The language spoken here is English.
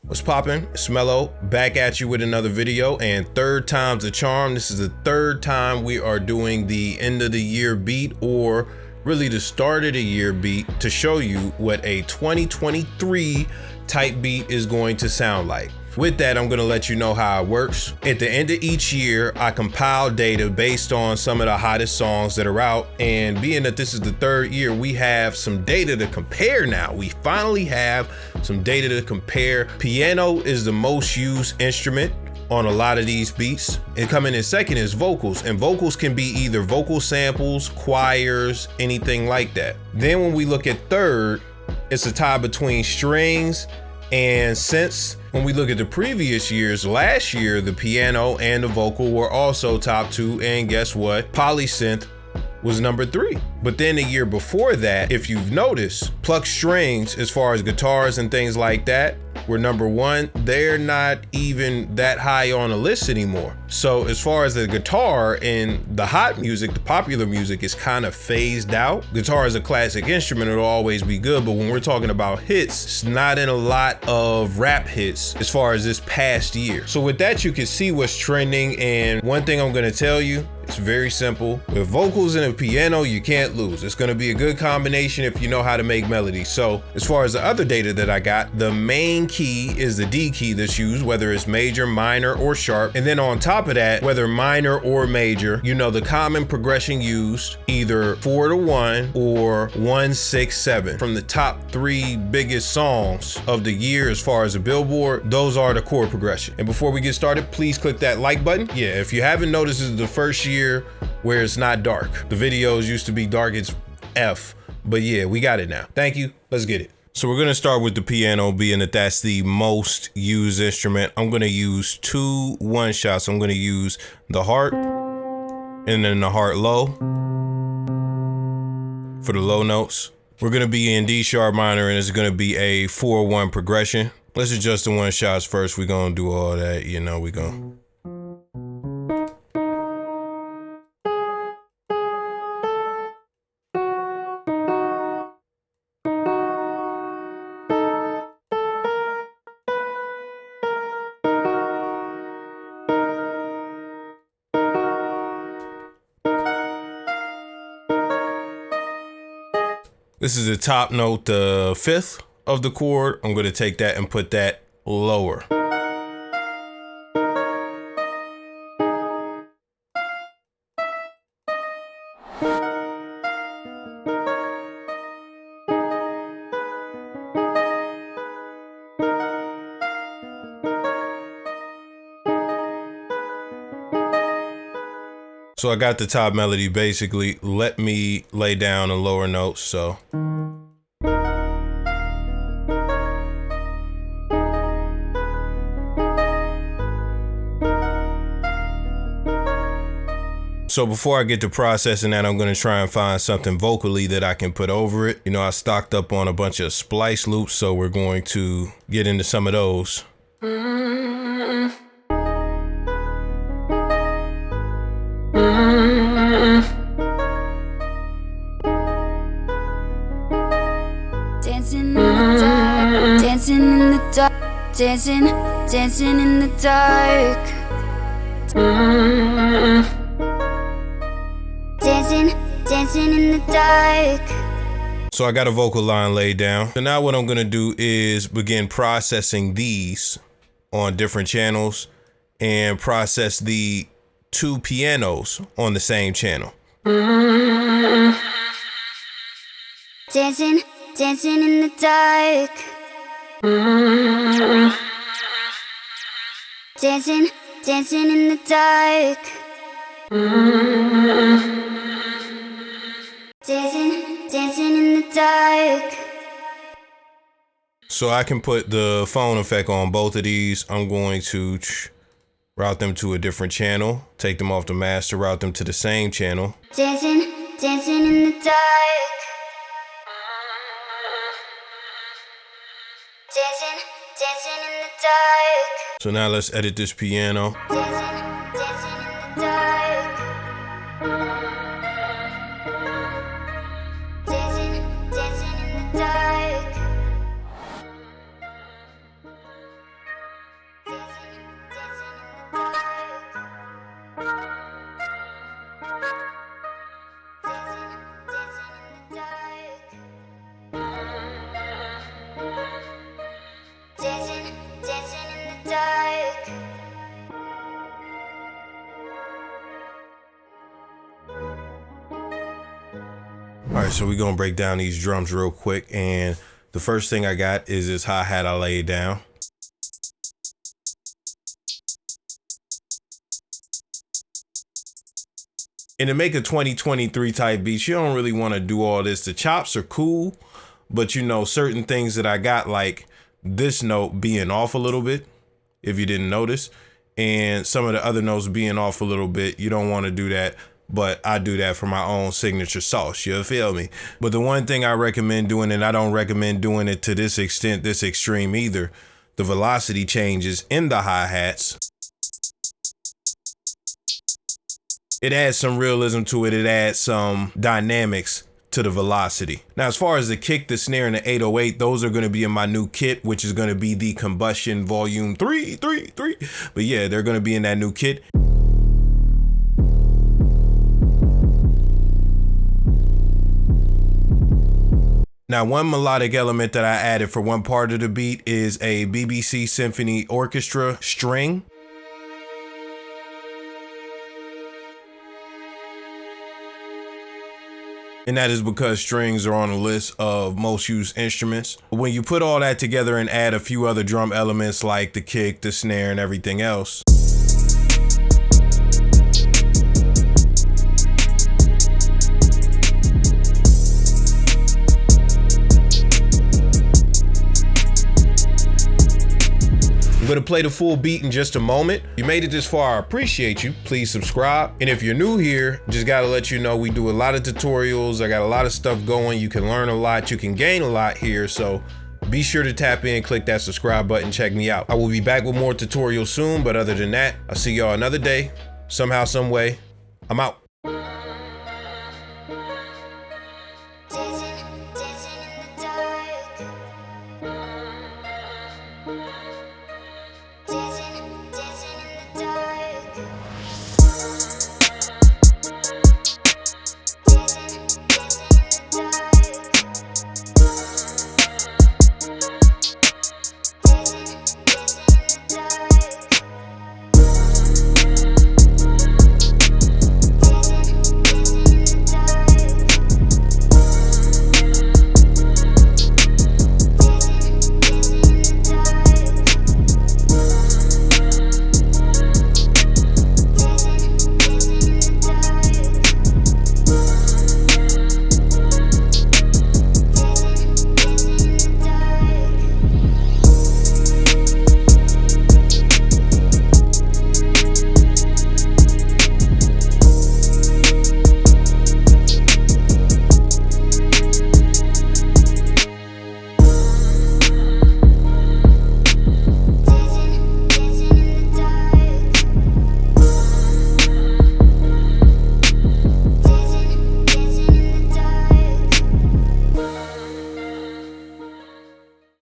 What's poppin'? It's Mello, back at you with another video, and third time's the charm. This is the third time we are doing the end of the year beat, or really the start of the year beat, to show you what a 2023 type beat is going to sound like. With that, I'm gonna let you know how it works. At the end of each year, I compile data based on some of the hottest songs that are out, and being that this is the third year, we have some data to compare now. We finally have some data to compare. Piano is the most used instrument on a lot of these beats, and coming in second is vocals, and vocals can be either vocal samples, choirs, anything like that. Then when we look at third, it's a tie between strings and synths. When we look at the previous years, last year, the piano and the vocal were also top two, and guess what? Polysynth was number 3. But then the year before that, if you've noticed, plucked strings, as far as guitars and things like that, were number 1. They're not even that high on the list anymore. So as far as the guitar and the hot music, the popular music, is kind of phased out. Guitar is a classic instrument, it'll always be good, but when we're talking about hits, it's not in a lot of rap hits as far as this past year. So with that, you can see what's trending, and one thing I'm gonna tell you, it's very simple. With vocals and a piano, you can't lose. It's gonna be a good combination if you know how to make melodies. So as far as the other data that I got, the main key is the D key that's used, whether it's major, minor, or sharp. And then on top of that, whether minor or major, you know the common progression used, either 4-1 or 1-6-7. From the top 3 biggest songs of the year as far as the Billboard, those are the chord progression. And before we get started, please click that like button. Yeah, if you haven't noticed, this is the first year where it's not dark. The videos used to be dark as F, but yeah, we got it now. Thank you, let's get it. So we're gonna start with the piano, being that that's the most used instrument. I'm gonna use 2 one-shots. I'm gonna use the heart and then the heart low for the low notes. We're gonna be in D sharp minor, and it's gonna be a 4-1 progression. Let's adjust the one-shots first. We're gonna do all that, you know, we gonna. This is the top note, the 5th of the chord. I'm going to take that and put that lower. So I got the top melody. Basically, let me lay down the lower notes. So before I get to processing that, I'm gonna try and find something vocally that I can put over it. You know, I stocked up on a bunch of splice loops, so we're going to get into some of those. Dancing in the dark, dancing in the dark. Dancing in the dark. So I got a vocal line laid down. So now what I'm gonna do is begin processing these on different channels and process the 2 pianos on the same channel. Dancing in the dark. Dancing in the dark. Dancing in the dark. So I can put the phone effect on both of these. I'm going to route them to a different channel, take them off the master, route them to the same channel. Dancing in the dark. Dancing in the dark. So now let's edit this piano. Dancing in the dark. Dancing in the dark. so we're gonna break down these drums real quick, and the first thing I got is this hi-hat I laid down. And to make a 2023 type beat, you don't really want to do all this. The chops are cool, but you know, certain things that I got, like this note being off a little bit, if you didn't notice, and some of the other notes being off a little bit, you don't want to do that. But I do that for my own signature sauce, you feel me? But the one thing I recommend doing, and I don't recommend doing it to this extent, this extreme either, the velocity changes in the hi-hats. It adds some realism to it. It adds some dynamics to the velocity. Now, as far as the kick, the snare, and the 808, those are going to be in my new kit, which is going to be the Combustion Volume 3. But yeah, they're going to be in that new kit. Now, one melodic element that I added for one part of the beat is a BBC Symphony Orchestra string. And that is because strings are on the list of most used instruments. When you put all that together and add a few other drum elements like the kick, the snare, and everything else, I'm gonna play the full beat in just a moment. If you made it this far, I appreciate you. Please subscribe. And if you're new here, just gotta let you know we do a lot of tutorials. I got a lot of stuff going. You can learn a lot. You can gain a lot here. So be sure to tap in, click that subscribe button, check me out. I will be back with more tutorials soon, but other than that, I'll see y'all another day. Somehow, some way, I'm out. Dancing in the dark.